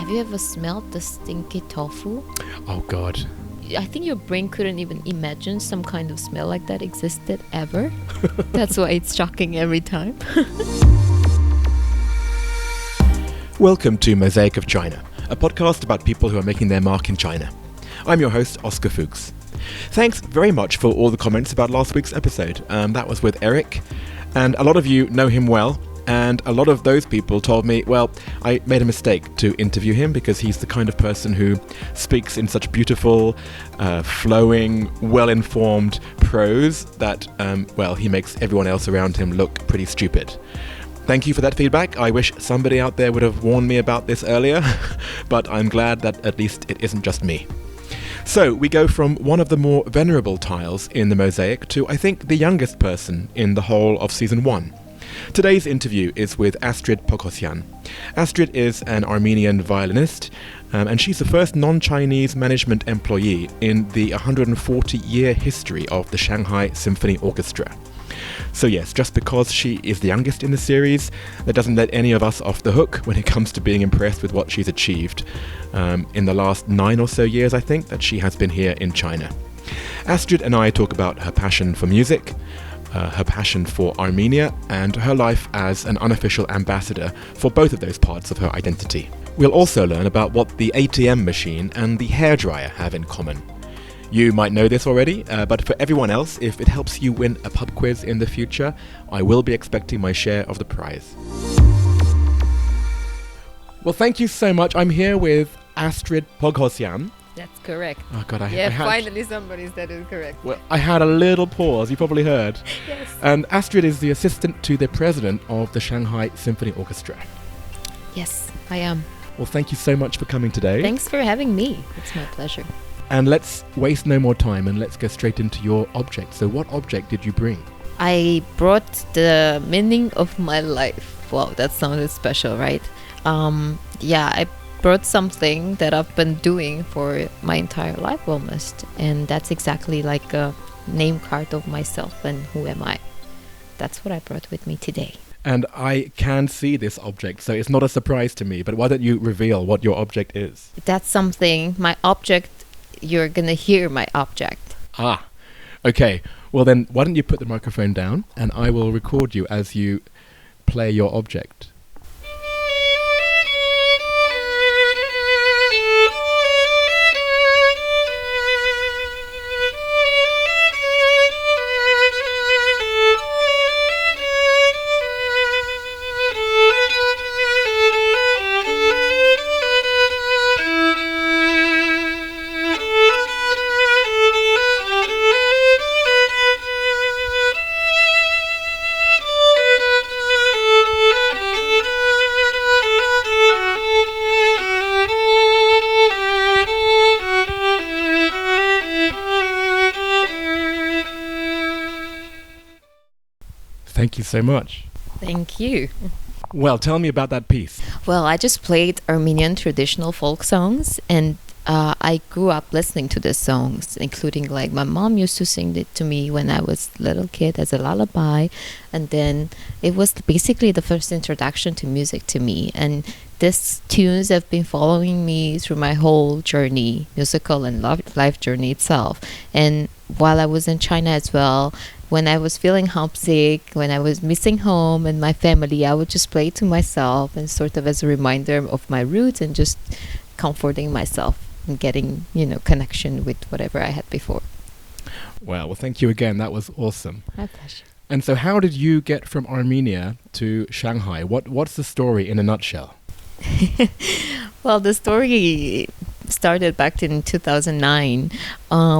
Have you ever smelled the stinky tofu? Oh God. I think your brain couldn't even imagine some kind of smell like that existed ever. That's why it's shocking every time. Welcome to Mosaic of China, a podcast about people who are making their mark in China. I'm your host, Oscar Fuchs. Thanks very much for all the comments about last week's episode. That was with Eric, and a lot of you know him well, and a lot of those people told me, well, I made a mistake to interview him because he's the kind of person who speaks in such beautiful, flowing, well-informed prose that, he makes everyone else around him look pretty stupid. Thank you for that feedback. I wish somebody out there would have warned me about this earlier, but I'm glad that at least it isn't just me. So we go from one of the more venerable tiles in the Mosaic to, I think, the youngest person in the whole of Season 1. Today's interview is with Astrid Poghosyan. Astrid is an Armenian violinist, and she's the first non-Chinese management employee in the 140-year history of the Shanghai Symphony Orchestra. So yes, just because she is the youngest in the series, that doesn't let any of us off the hook when it comes to being impressed with what she's achieved in the last 9 or so years, I think, that she has been here in China. Astrid and I talk about her passion for music, her passion for Armenia, and her life as an unofficial ambassador for both of those parts of her identity. We'll also learn about what the ATM machine and the hairdryer have in common. You might know this already, but for everyone else, if it helps you win a pub quiz in the future, I will be expecting my share of the prize. Well, thank you so much. I'm here with Astrid Poghosyan. That's correct. Oh God, finally somebody said it correct. Well, I had a little pause, you probably heard. Yes. And Astrid is the assistant to the president of the Shanghai Symphony Orchestra. Yes, I am. Well, thank you so much for coming today. Thanks for having me. It's my pleasure. And let's waste no more time and let's go straight into your object. So what object did you bring? I brought the meaning of my life. Wow, that sounded special, right? I brought something that I've been doing for my entire life almost. And that's exactly like a name card of myself and who am I. That's what I brought with me today. And I can see this object, so it's not a surprise to me. But why don't you reveal what your object is? That's something, my object, you're going to hear my object. Ah, okay. Well then, why don't you put the microphone down and I will record you as you play your object. Thank you so much. Thank you. Well, tell me about that piece. Well, I just played Armenian traditional folk songs, and I grew up listening to these songs, including like my mom used to sing it to me when I was a little kid as a lullaby, and then it was basically the first introduction to music to me. And these tunes have been following me through my whole journey, musical and life journey itself. And while I was in China as well, when I was feeling homesick, when I was missing home and my family, I would just play it to myself and sort of as a reminder of my roots and just comforting myself and getting, connection with whatever I had before. Well, thank you again. That was awesome. My pleasure. And so how did you get from Armenia to Shanghai? What's the story in a nutshell? Well, the story started back in 2009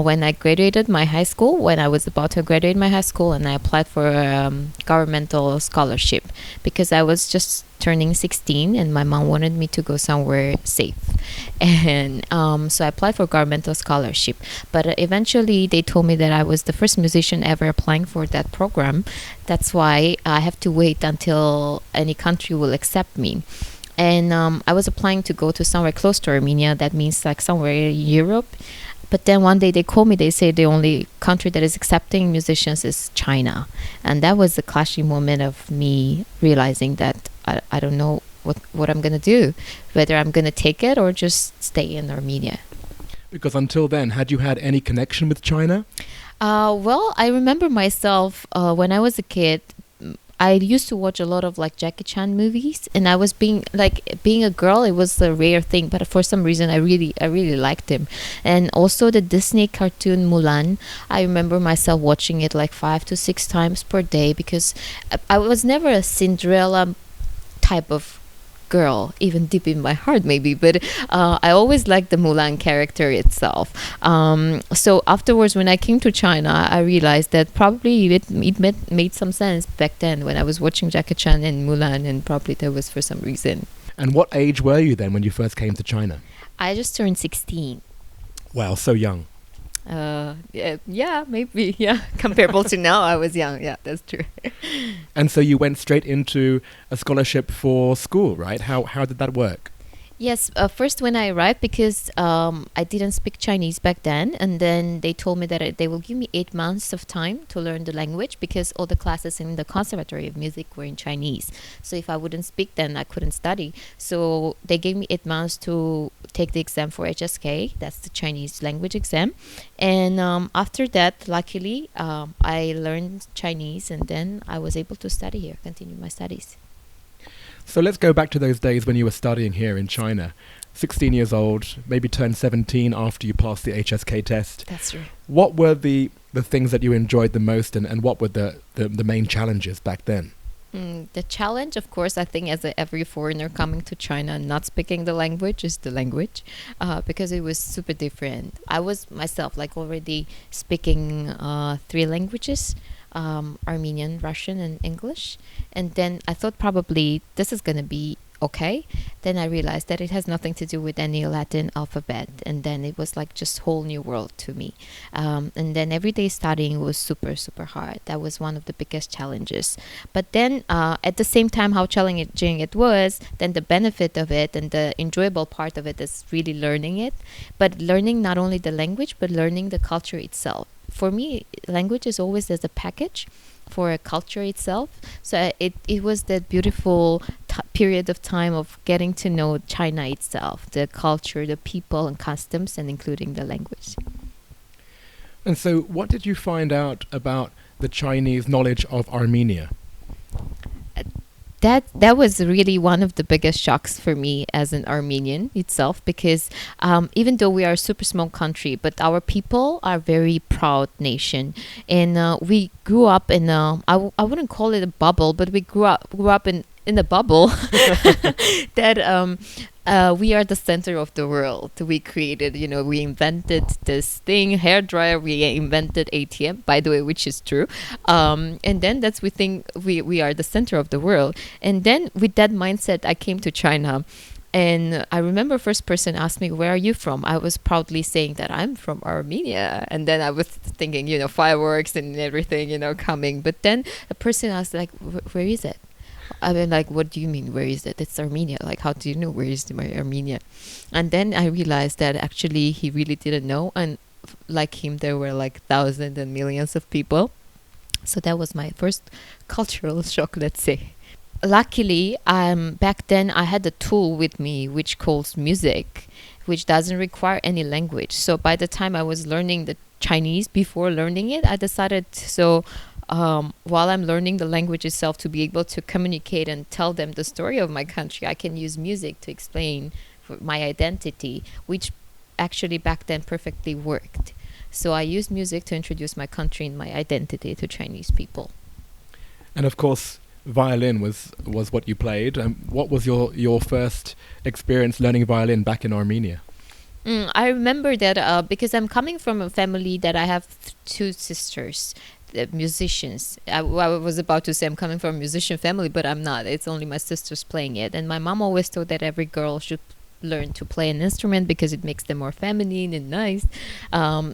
when I graduated my high school, when I was about to graduate my high school, and I applied for a governmental scholarship because I was just turning 16 and my mom wanted me to go somewhere safe. And so I applied for governmental scholarship. But eventually they told me that I was the first musician ever applying for that program. That's why I have to wait until any country will accept me. And I was applying to go to somewhere close to Armenia. That means like somewhere in Europe. But then one day they called me. They say the only country that is accepting musicians is China. And that was the clashing moment of me realizing that I don't know what I'm gonna do, whether I'm gonna take it or just stay in Armenia. Because until then, had you had any connection with China? Well, I remember myself when I was a kid. I used to watch a lot of like Jackie Chan movies, and I was being a girl. It was a rare thing, but for some reason, I really liked him. And also the Disney cartoon Mulan. I remember myself watching it like 5 to 6 times per day because I was never a Cinderella type of girl, even deep in my heart maybe, but I always liked the Mulan character itself. So afterwards, when I came to China, I realized that probably it made some sense back then when I was watching Jackie Chan and Mulan, and probably that was for some reason. And what age were you then when you first came to China? I just turned 16. Wow, so young. Yeah, maybe, yeah. Comparable to now, I was young. Yeah, that's true. And so you went straight into a scholarship for school, right? How did that work? Yes, first when I arrived, because I didn't speak Chinese back then, and then they told me that they will give me 8 months of time to learn the language because all the classes in the Conservatory of Music were in Chinese. So if I wouldn't speak, then I couldn't study. So they gave me 8 months to take the exam for HSK, that's the Chinese language exam. And after that, luckily, I learned Chinese, and then I was able to study here, continue my studies. So let's go back to those days when you were studying here in China. 16 years old, maybe turned 17 after you passed the HSK test. That's true. What were the things that you enjoyed the most, and what were the main challenges back then? The challenge, of course, I think as every foreigner coming to China and not speaking the language is the language, because it was super different. I was myself like already speaking 3 languages. Armenian, Russian, and English. And then I thought probably this is going to be okay. Then I realized that it has nothing to do with any Latin alphabet. And then it was like just whole new world to me. And then everyday studying was super, super hard. That was one of the biggest challenges. But then at the same time, how challenging it was, then the benefit of it and the enjoyable part of it is really learning it. But learning not only the language, but learning the culture itself. For me, language is always as a package for a culture itself. So it was that beautiful period of time of getting to know China itself, the culture, the people and customs, and including the language. And so what did you find out about the Chinese knowledge of Armenia? That was really one of the biggest shocks for me as an Armenian itself, because even though we are a super small country, but our people are very proud nation, and we grew up in I wouldn't call it a bubble, but we grew up in a bubble that we are the center of the world. We created, we invented this thing, hairdryer. We invented ATM, by the way, which is true. And then we think we are the center of the world. And then with that mindset, I came to China. And I remember first person asked me, where are you from? I was proudly saying that I'm from Armenia. And then I was thinking, fireworks and everything, coming. But then a person asked, like, where is it? I mean, like, what do you mean, where is it? It's Armenia. Like, how do you know where is my Armenia? And then I realized that actually he really didn't know. And like him, there were like thousands and millions of people. So that was my first cultural shock, let's say. Luckily, back then I had a tool with me which calls music, which doesn't require any language. So by the time I was learning the Chinese, before learning it, I decided while I'm learning the language itself, to be able to communicate and tell them the story of my country, I can use music to explain my identity, which actually back then perfectly worked. So I used music to introduce my country and my identity to Chinese people. And of course, violin was what you played. What was your first experience learning violin back in Armenia? I remember that because I'm coming from a family that I have 2 sisters, musicians. I was about to say I'm coming from a musician family, but I'm not. It's only my sisters playing it. And my mom always thought that every girl should learn to play an instrument because it makes them more feminine and nice.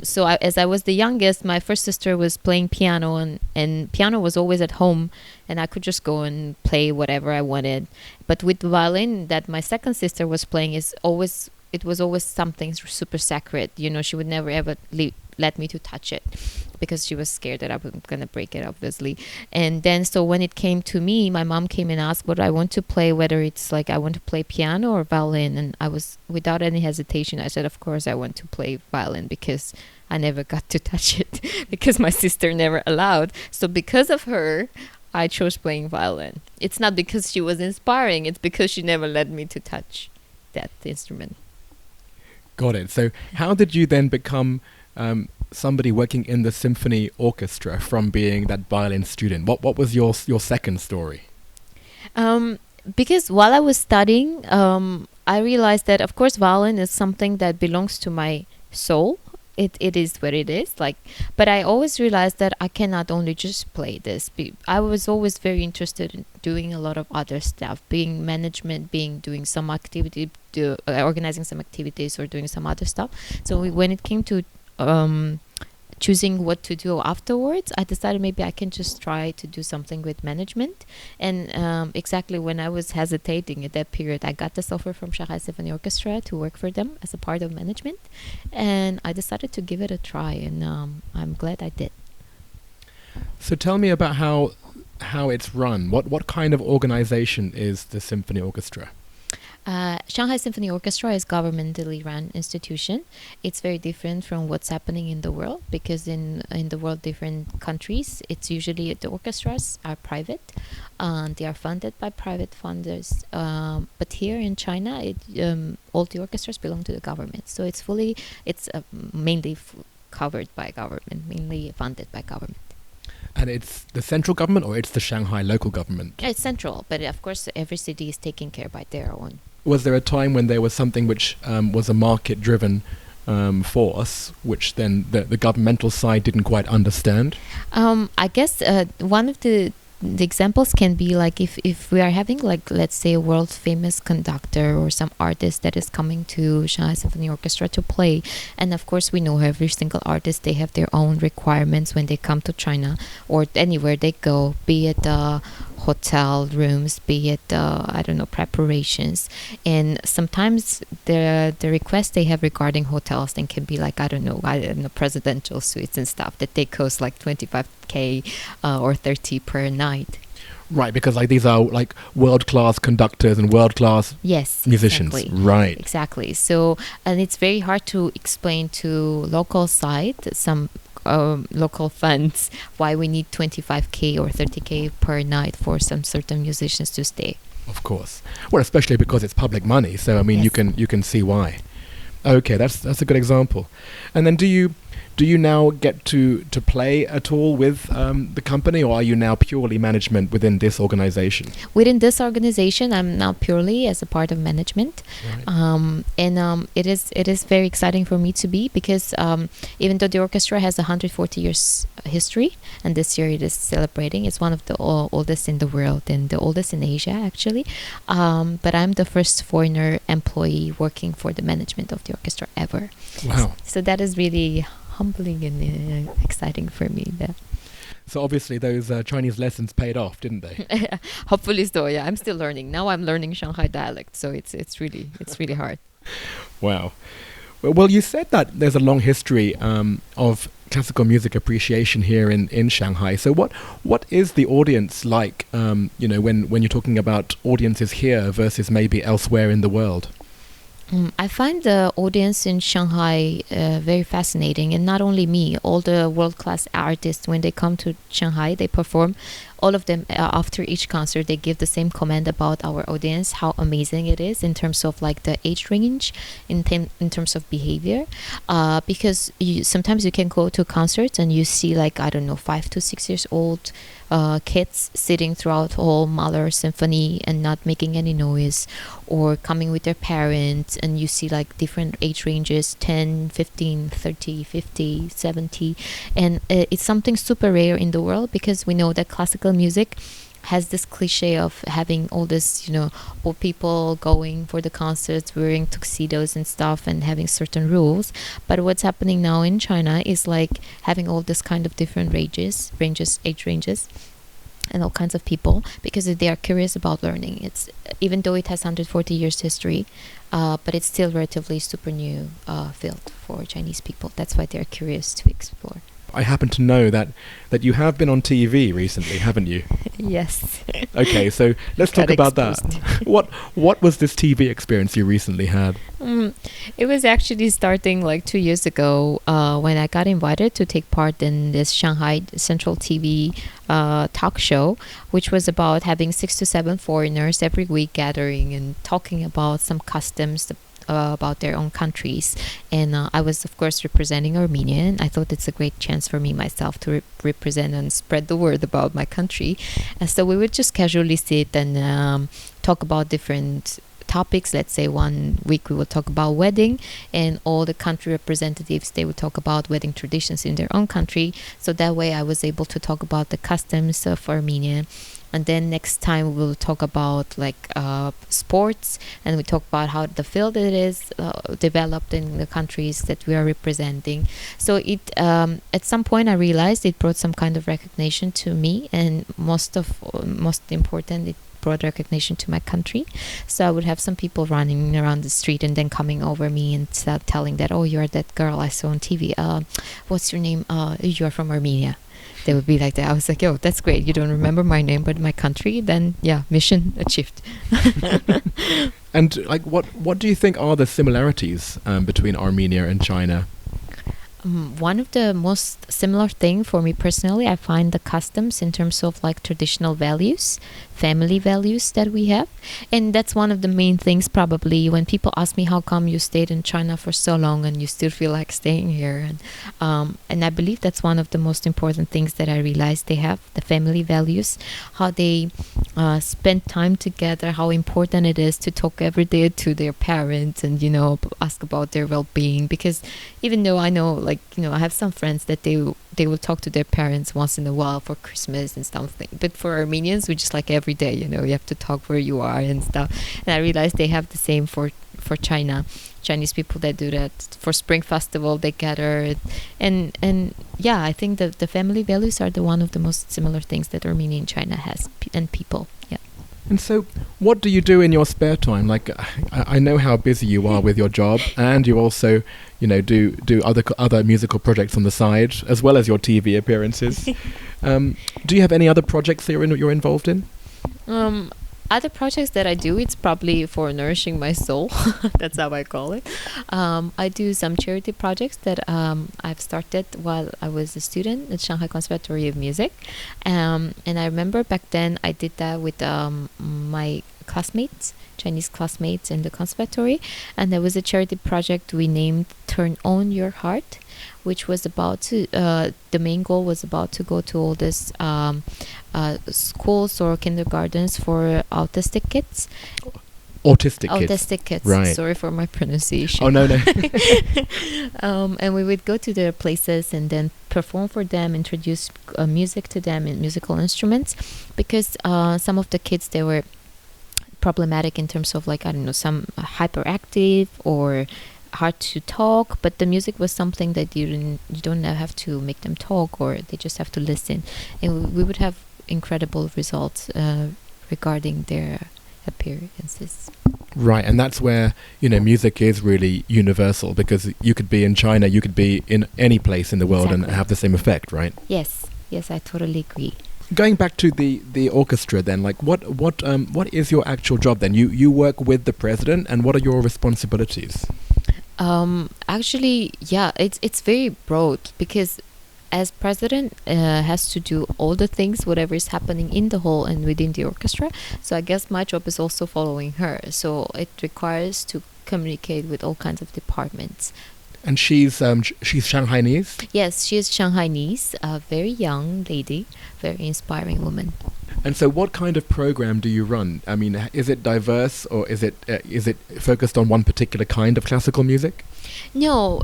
So as I was the youngest, my first sister was playing piano, and piano was always at home, and I could just go and play whatever I wanted. But with the violin that my second sister was playing, it was always something super sacred. She would never ever let me to touch it, because she was scared that I was gonna break it, obviously. And then so when it came to me, my mom came and asked what I want to play, whether it's like I want to play piano or violin, and I was, without any hesitation, I said, of course I want to play violin, because I never got to touch it because my sister never allowed. So because of her, I chose playing violin. It's not because she was inspiring, it's because she never let me to touch that instrument. Got it. So how did you then become somebody working in the symphony orchestra from being that violin student? What was your second story? Because while I was studying, I realized that, of course, violin is something that belongs to my soul. It is what it is, like, but I always realized that I cannot only just play this. I was always very interested in doing a lot of other stuff, being management, doing some activity, organizing some activities, or doing some other stuff. So when it came to choosing what to do afterwards, I decided maybe I can just try to do something with management. And exactly when I was hesitating at that period, I got this offer from Shanghai Symphony Orchestra to work for them as a part of management, and I decided to give it a try, and I'm glad I did. So tell me about how it's run. What kind of organization is the symphony orchestra? Shanghai Symphony Orchestra is governmentally run institution. It's very different from what's happening in the world, because in the world, different countries, it's usually the orchestras are private. They are funded by private funders. But here in China, all the orchestras belong to the government. So it's mainly covered by government, mainly funded by government. And it's the central government, or it's the Shanghai local government? It's central, but of course every city is taken care by their own. Was there a time when there was something which was a market-driven force, which then the governmental side didn't quite understand? I guess one of the examples can be like if we are having, like, let's say, a world famous conductor or some artist that is coming to Shanghai Symphony Orchestra to play, and of course we know every single artist, they have their own requirements when they come to China or anywhere they go, be it hotel rooms, be it I don't know, preparations. And sometimes the requests they have regarding hotels then can be like, I don't know, presidential suites and stuff that they cost like 25k or 30 per night. Right, because like these are like world-class conductors and world-class musicians. Exactly. Right. Exactly. So, and it's very hard to explain to local side, some local funds, why we need 25k or 30k per night for some certain musicians to stay. Of course. Well, especially because it's public money. So, I mean, Yes. you can see why. Okay, that's a good example. And then do you now get to play at all with the company, or are you now purely management within this organization? Within this organization, I'm now purely as a part of management. Right. And it is very exciting for me to be, because even though the orchestra has 140 years history, and this year it is celebrating, it's one of the oldest in the world and the oldest in Asia, actually. But I'm the first foreigner employee working for the management of the orchestra ever. Wow. So that is really humbling and exciting for me. Yeah. So obviously those Chinese lessons paid off, didn't they? Hopefully so. Yeah, I'm still learning. Now I'm learning Shanghai dialect, so it's really hard. Wow. Well, you said that there's a long history of classical music appreciation here in Shanghai. So what is the audience like, when you're talking about audiences here versus maybe elsewhere in the world? I find the audience in Shanghai very fascinating, and not only me, all the world-class artists, when they come to Shanghai, they perform. All of them, after each concert, they give the same comment about our audience, how amazing it is in terms of like the age range, in terms of behavior. Because sometimes you can go to concerts and you see like, I don't know, 5 to 6 years old kids sitting throughout the whole Mahler symphony and not making any noise, or coming with their parents, and you see like different age ranges, 10, 15, 30, 50, 70. And it's something super rare in the world, because we know that classical music has this cliche of having all this, old people going for the concerts wearing tuxedos and stuff and having certain rules. But what's happening now in China is like having all this kind of different age ranges. and all kinds of people, because they are curious about learning. It's even though it has 140 years history, but it's still relatively super new field for Chinese people. That's why they're curious to explore. I happen to know that you have been on TV recently, haven't you? Yes. Okay, so let's talk about that. What was this TV experience you recently had? It was actually starting like 2 years ago when I got invited to take part in this Shanghai Central TV talk show, which was about having 6 to 7 foreigners every week gathering and talking about some customs, about their own countries. And I was, of course, representing Armenia. I thought it's a great chance for me myself to represent and spread the word about my country. And so we would just casually sit and talk about different topics. Let's say 1 week we would talk about wedding, and all the country representatives, they would talk about wedding traditions in their own country. So that way I was able to talk about the customs of Armenia. And then next time we'll talk about like sports, and we talk about how the field it is developed in the countries that we are representing. So it at some point I realized it brought some kind of recognition to me, and most important, it brought recognition to my country. So I would have some people running around the street and then coming over me and start telling that, oh, you're that girl I saw on TV. What's your name? You're from Armenia. They would be like that. I was like, oh, that's great. You don't remember my name, but my country. Then, yeah, mission achieved. And like, what do you think are the similarities between Armenia and China? One of the most similar thing for me personally, I find the customs in terms of like traditional values, family values that we have. And that's one of the main things probably when people ask me how come you stayed in China for so long and you still feel like staying here. And I believe that's one of the most important things that I realized they have, the family values, how they spend time together, how important it is to talk every day to their parents and, ask about their well-being. Because even though I know, I have some friends that they will talk to their parents once in a while for Christmas and something. But for Armenians, we just like every day, you have to talk where you are and stuff. And I realized they have the same for China. Chinese people that do that for Spring Festival, they gather. And yeah, I think the family values are one of the most similar things that Armenia and China has, and people. Yeah. And so, what do you do in your spare time? Like, I know how busy you are with your job, and you also, do other musical projects on the side, as well as your TV appearances. Do you have any other projects that you're involved in? Other projects that I do, it's probably for nourishing my soul. That's how I call it. I do some charity projects that I've started while I was a student at Shanghai Conservatory of Music. And I remember back then I did that with my classmates, Chinese classmates in the conservatory. And there was a charity project we named Turn On Your Heart, which was about to, the main goal was about to go to all this schools or kindergartens for autistic kids. Autistic kids. Right. Sorry for my pronunciation. Oh, no. And we would go to their places and then perform for them, introduce music to them and musical instruments, because some of the kids, they were problematic in terms of some hyperactive or hard to talk, but the music was something that you don't have to make them talk, or they just have to listen, and we would have incredible results regarding their appearances. Right, and that's where music is really universal, because you could be in China, you could be in any place in the world. Exactly. And have the same effect, right? Yes, I totally agree. Going back to the orchestra then, what is your actual job then? You work with the president, and what are your responsibilities? Actually, yeah, it's very broad, because as president has to do all the things, whatever is happening in the hall and within the orchestra. So I guess my job is also following her. So it requires to communicate with all kinds of departments. And she's Shanghainese? Yes, she is Shanghainese, a very young lady, very inspiring woman. And so what kind of program do you run? I mean, is it diverse, or is it focused on one particular kind of classical music? No,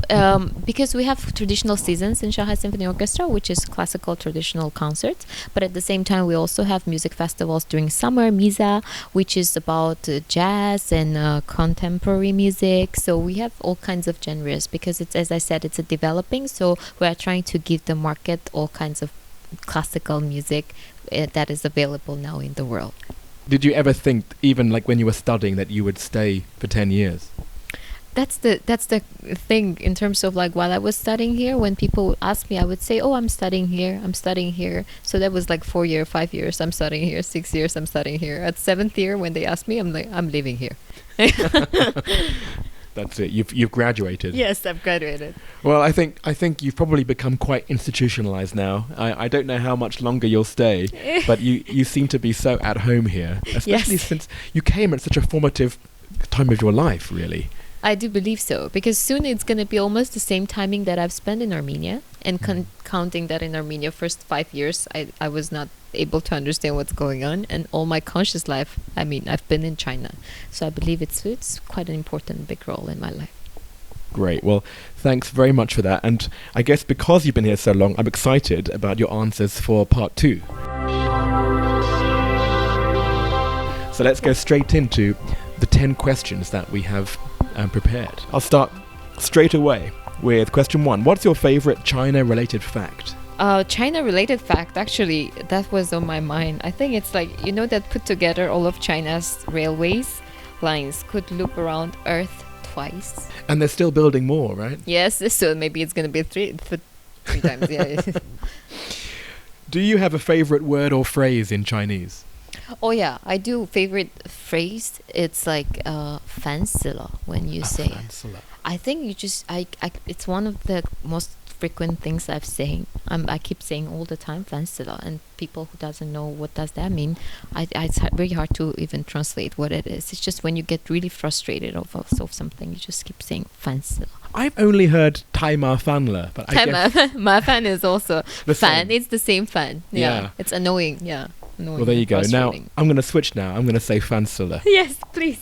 because we have traditional seasons in Shanghai Symphony Orchestra, which is classical traditional concerts. But at the same time, we also have music festivals during summer, Misa, which is about jazz and contemporary music. So we have all kinds of genres, because it's, as I said, it's a developing. So we are trying to give the market all kinds of classical music that is available now in the world. Did you ever think, even like when you were studying, that you would stay for 10 years? That's the thing in terms of like while I was studying here, when people would ask me, I would say, oh, I'm studying here. So that was like 4 years, 5 years, I'm studying here, 6 years, I'm studying here. At 7th year, when they asked me, I'm like, I'm leaving here. That's it. You've graduated. Yes, I've graduated. Well, I think you've probably become quite institutionalized now. I don't know how much longer you'll stay, but you seem to be so at home here, especially since you came at such a formative time of your life, really. I do believe so, because soon it's going to be almost the same timing that I've spent in Armenia, and counting that in Armenia first 5 years I was not able to understand what's going on, and all my conscious life, I mean, I've been in China, so I believe it's quite an important big role in my life. Great. Well, thanks very much for that, and I guess because you've been here so long, I'm excited about your answers for part 2. So let's go straight into the 10 questions that we have prepared. I'll start straight away with question 1. What's your favorite China-related fact? China-related fact, actually, that was on my mind. I think it's like, you know, that put together all of China's railways lines could loop around Earth twice. And they're still building more, right? Yes, so maybe it's going to be three times, yeah. Do you have a favorite word or phrase in Chinese? Oh yeah, I do. Favorite phrase, it's like 烦死了 when you say it. I think you just it's one of the most frequent things I've saying. I keep saying all the time 烦死了, and people who doesn't know what does that mean, it's very hard to even translate what it is. It's just when you get really frustrated of something, you just keep saying 烦死了. I've only heard 太麻烦了, but I guess 麻烦 is also 烦. It's the same 烦. Yeah. It's annoying. Yeah. Annoying. Well, there you go. Now I'm going to switch now. I'm going to say 烦死了. Yes, please.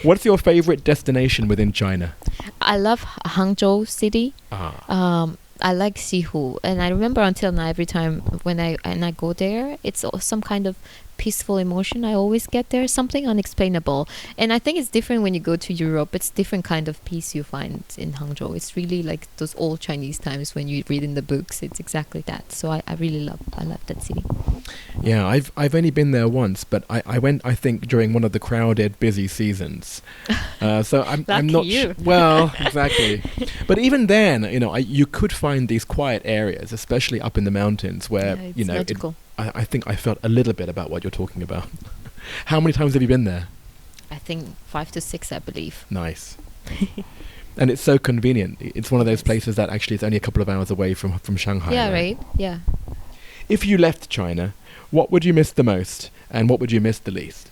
What's your favorite destination within China? I love Hangzhou city. I like Sihu, and I remember until now, every time when I go there, it's some kind of peaceful emotion I always get there, something unexplainable. And I think it's different when you go to Europe. It's different kind of peace you find in Hangzhou. It's really like those old Chinese times when you read in the books. It's exactly that. So I really love that city. Yeah, I've only been there once, but I went, I think, during one of the crowded, busy seasons. So I'm not well, exactly. But even then, you know, you could find these quiet areas, especially up in the mountains, where you know, I think I felt a little bit about what you're talking about. How many times have you been there? I think 5 to 6, I believe. Nice. And it's so convenient. It's one of those places that actually is only a couple of hours away from Shanghai. Yeah, right? Yeah. If you left China, what would you miss the most, and what would you miss the least?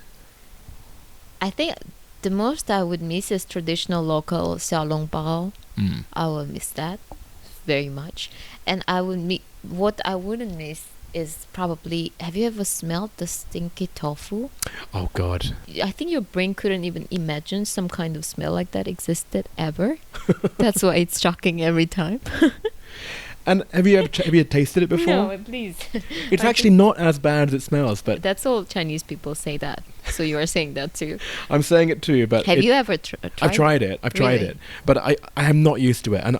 I think the most I would miss is traditional local xiaolongbao. I will miss that very much. And what I wouldn't miss is probably, have you ever smelled the stinky tofu? Oh God. I think your brain couldn't even imagine some kind of smell like that existed ever. That's why it's shocking every time. And have you tasted it before? No, please. It's actually not as bad as it smells, but that's all Chinese people say that. So you are saying that too. I'm saying it too, but have you ever tried? I've tried it. I've tried it, but I am not used to it. And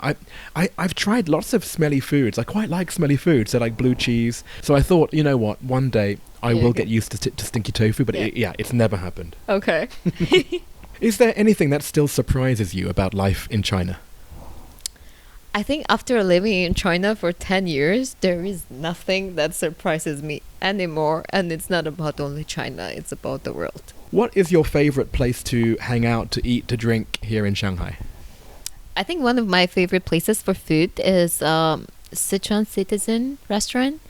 I've tried lots of smelly foods. I quite like smelly foods. So like blue cheese. So I thought, you know what? One day I will get used to stinky tofu, but it's never happened. Okay. Is there anything that still surprises you about life in China? I think after living in China for 10 years, there is nothing that surprises me anymore. And it's not about only China, it's about the world. What is your favorite place to hang out, to eat, to drink here in Shanghai? I think one of my favorite places for food is Sichuan Citizen restaurant.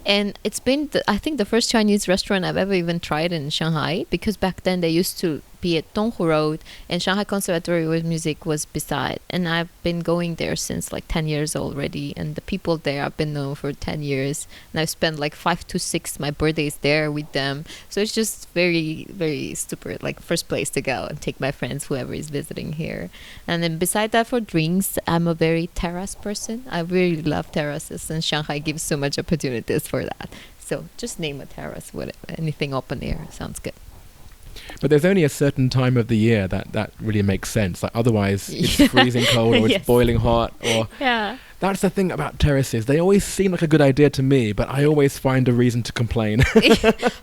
And it's been, I think, the first Chinese restaurant I've ever even tried in Shanghai, because back then they used to be at Donghu Road, and Shanghai Conservatory of Music was beside. And I've been going there since like 10 years already. And the people there I've been known for 10 years. And I've spent like 5 to 6 my birthdays there with them. So it's just very, very super, like first place to go and take my friends, whoever is visiting here. And then beside that, for drinks, I'm a very terrace person. I really love terraces, and Shanghai gives so much opportunities for that. So just name a terrace with anything open air. Sounds good. But there's only a certain time of the year that really makes sense. Like otherwise, it's freezing cold, or it's boiling hot, or That's the thing about terraces. They always seem like a good idea to me, but I always find a reason to complain.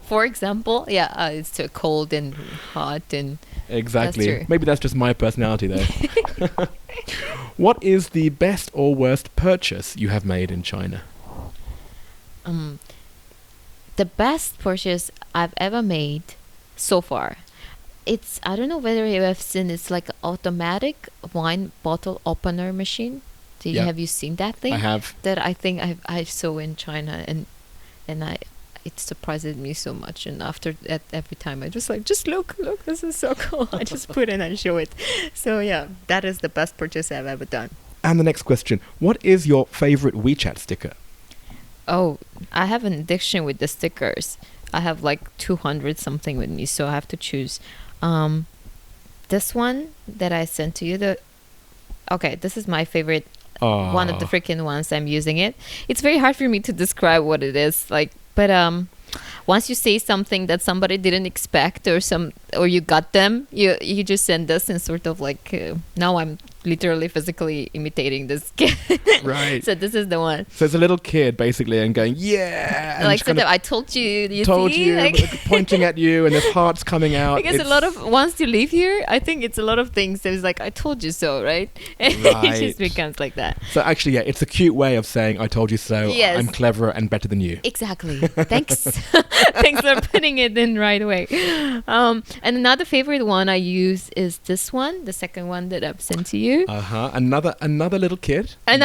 For example, it's too cold and hot and... Exactly. That's true. Maybe that's just my personality, though. What is the best or worst purchase you have made in China? The best purchase I've ever made so far, I don't know whether you have seen, it's like an automatic wine bottle opener machine. Have you seen that thing? I have. That I think I saw in China, and it surprises me so much. And after that, every time I just look, this is so cool. I just put it and show it. So yeah, that is the best purchase I've ever done. And the next question, what is your favorite WeChat sticker? Oh, I have an addiction with the stickers. I have like 200 something with me, so I have to choose. This one that I sent to you, this is my favorite. One of the freaking ones. I'm using it. It's very hard for me to describe what it is like, but once you say something that somebody didn't expect, or you got them, you just send this and sort of like now I'm literally physically imitating this kid. Right. So this is the one. So it's a little kid basically and going, yeah. And like sort of, I told you told see? you, Like pointing at you, and his heart's coming out. Because a lot of, once you leave here, I think it's a lot of things that is like, I told you so, right? It just becomes like that. So actually, yeah, it's a cute way of saying, I told you so, yes. I'm cleverer and better than you. Exactly. Thanks. Thanks for putting it in right away. And another favorite one I use is this one, the second one that I've sent to you. Another little kid. I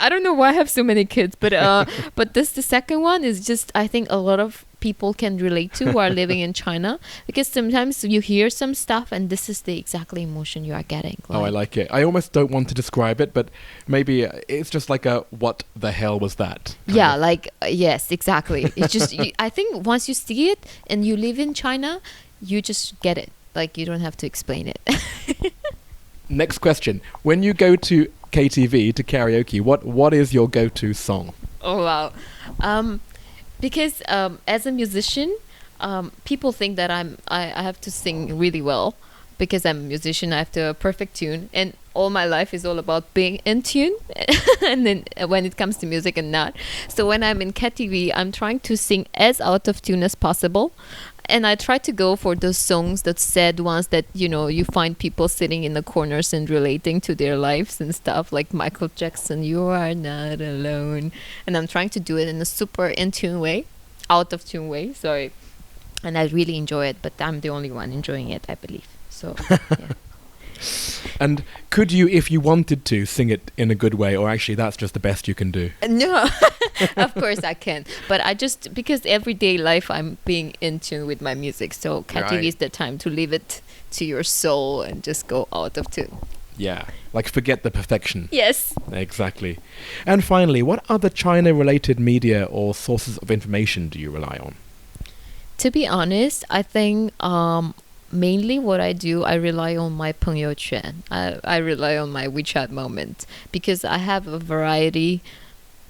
don't know why I have so many kids, but the second one is just, I think a lot of people can relate to who are living in China, because sometimes you hear some stuff and this is the exactly emotion you are getting. I like it. I almost don't want to describe it, but maybe it's just like a what the hell was that? Yeah, like yes, exactly. It's just I think once you see it and you live in China, you just get it. Like you don't have to explain it. Next question. When you go to KTV, to karaoke, what is your go-to song? Oh, wow. Because as a musician, people think that I have to sing really well. Because I'm a musician, I have to have a perfect tune. And all my life is all about being in tune. And then when it comes to music and not. So when I'm in KTV, I'm trying to sing as out of tune as possible. And I try to go for those songs, that sad ones that, you find people sitting in the corners and relating to their lives and stuff, like Michael Jackson, You Are Not Alone. And I'm trying to do it in a super in-tune way, out of tune way, sorry. And I really enjoy it, but I'm the only one enjoying it, I believe. So, yeah. And could you, if you wanted to, sing it in a good way, or actually that's just the best you can do? No, of course I can. But because everyday life I'm being in tune with my music. So KTV is the time to leave it to your soul and just go out of tune. Yeah, like forget the perfection. Yes. Exactly. And finally, what other China-related media or sources of information do you rely on? To be honest, I think... mainly what I do, I rely on my 朋友圈. I rely on my WeChat moment, because I have a variety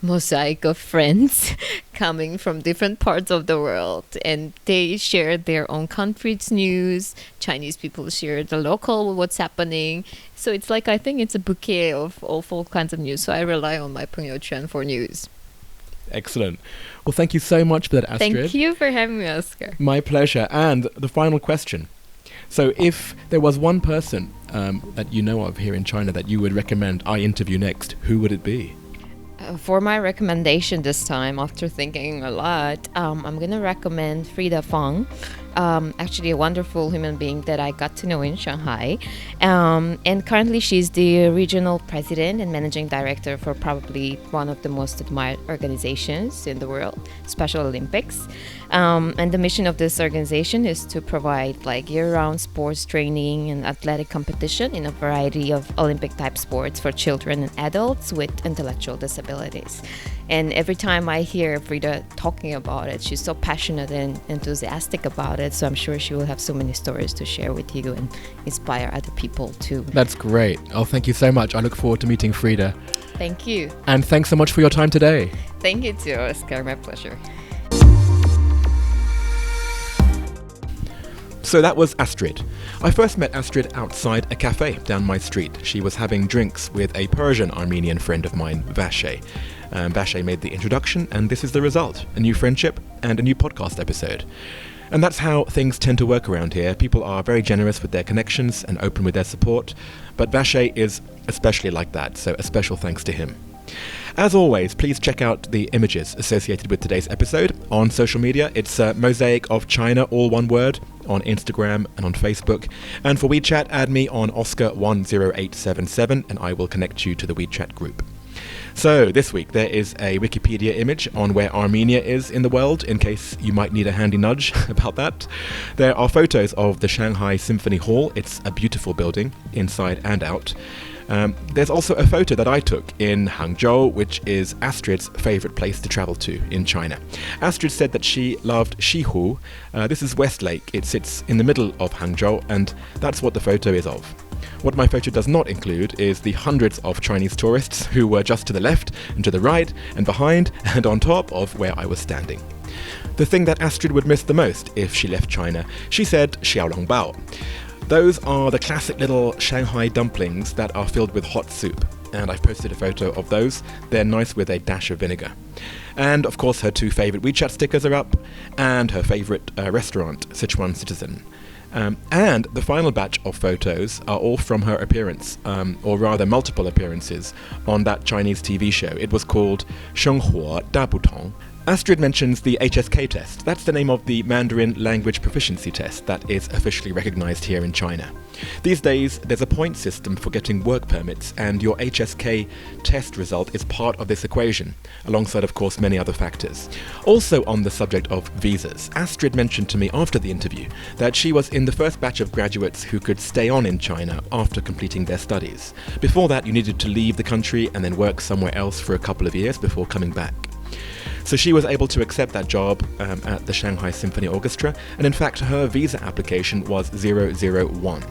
mosaic of friends coming from different parts of the world, and they share their own country's news. Chinese people share the local, what's happening. So it's like, I think it's a bouquet of all kinds of news. So I rely on my 朋友圈 for news. Excellent. Well, thank you so much for that, Astrid. Thank you for having me, Oscar. My pleasure. And the final question. So if there was one person that you know of here in China that you would recommend I interview next, who would it be? For my recommendation this time, after thinking a lot, I'm going to recommend Frida Fang. Actually a wonderful human being that I got to know in Shanghai. And currently she's the regional president and managing director for probably one of the most admired organizations in the world, Special Olympics. And the mission of this organization is to provide like year-round sports training and athletic competition in a variety of Olympic-type sports for children and adults with intellectual disabilities. And every time I hear Frida talking about it, she's so passionate and enthusiastic about it. So I'm sure she will have so many stories to share with you and inspire other people too. That's great. Oh, thank you so much. I look forward to meeting Frida. Thank you. And thanks so much for your time today. Thank you too, Oscar. My pleasure. So that was Astrid. I first met Astrid outside a cafe down my street. She was having drinks with a Persian Armenian friend of mine, Vashe. Vashe made the introduction, and this is the result: a new friendship and a new podcast episode. And that's how things tend to work around here. People are very generous with their connections and open with their support, but Vashe is especially like that, so a special thanks to him. As always, please check out the images associated with today's episode on social media. It's Mosaic of China, all one word, on Instagram and on Facebook. And for WeChat, add me on Oscar10877 and I will connect you to the WeChat group. So this week there is a Wikipedia image on where Armenia is in the world, in case you might need a handy nudge about that. There are photos of the Shanghai Symphony Hall. It's a beautiful building, inside and out. There's also a photo that I took in Hangzhou, which is Astrid's favourite place to travel to in China. Astrid said that she loved Shihu. This is Westlake. It sits in the middle of Hangzhou, and that's what the photo is of. What my photo does not include is the hundreds of Chinese tourists who were just to the left and to the right and behind and on top of where I was standing. The thing that Astrid would miss the most if she left China, she said xiaolongbao. Those are the classic little Shanghai dumplings that are filled with hot soup, and I've posted a photo of those. They're nice with a dash of vinegar. And of course her two favourite WeChat stickers are up, and her favourite restaurant, Sichuan Citizen. And the final batch of photos are all from her appearance, or rather multiple appearances, on that Chinese TV show. It was called 生活大不同. Astrid mentions the HSK test. That's the name of the Mandarin language proficiency test that is officially recognised here in China. These days, there's a point system for getting work permits, and your HSK test result is part of this equation, alongside, of course, many other factors. Also on the subject of visas, Astrid mentioned to me after the interview that she was in the first batch of graduates who could stay on in China after completing their studies. Before that, you needed to leave the country and then work somewhere else for a couple of years before coming back. So she was able to accept that job at the Shanghai Symphony Orchestra, and in fact her visa application was 001.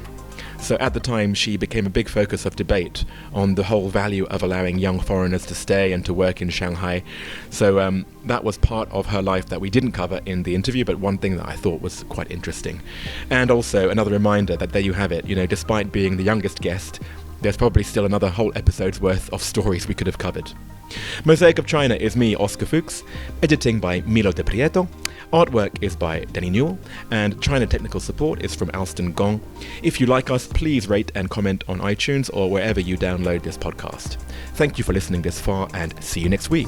So at the time she became a big focus of debate on the whole value of allowing young foreigners to stay and to work in Shanghai. So that was part of her life that we didn't cover in the interview, but one thing that I thought was quite interesting. And also another reminder that there you have it, despite being the youngest guest, there's probably still another whole episode's worth of stories we could have covered. Mosaic of China is me, Oscar Fuchs, editing by Milo De Prieto, artwork is by Danny Newell, and China technical support is from Alston Gong. If you like us, please rate and comment on iTunes or wherever you download this podcast. Thank you for listening this far, and see you next week.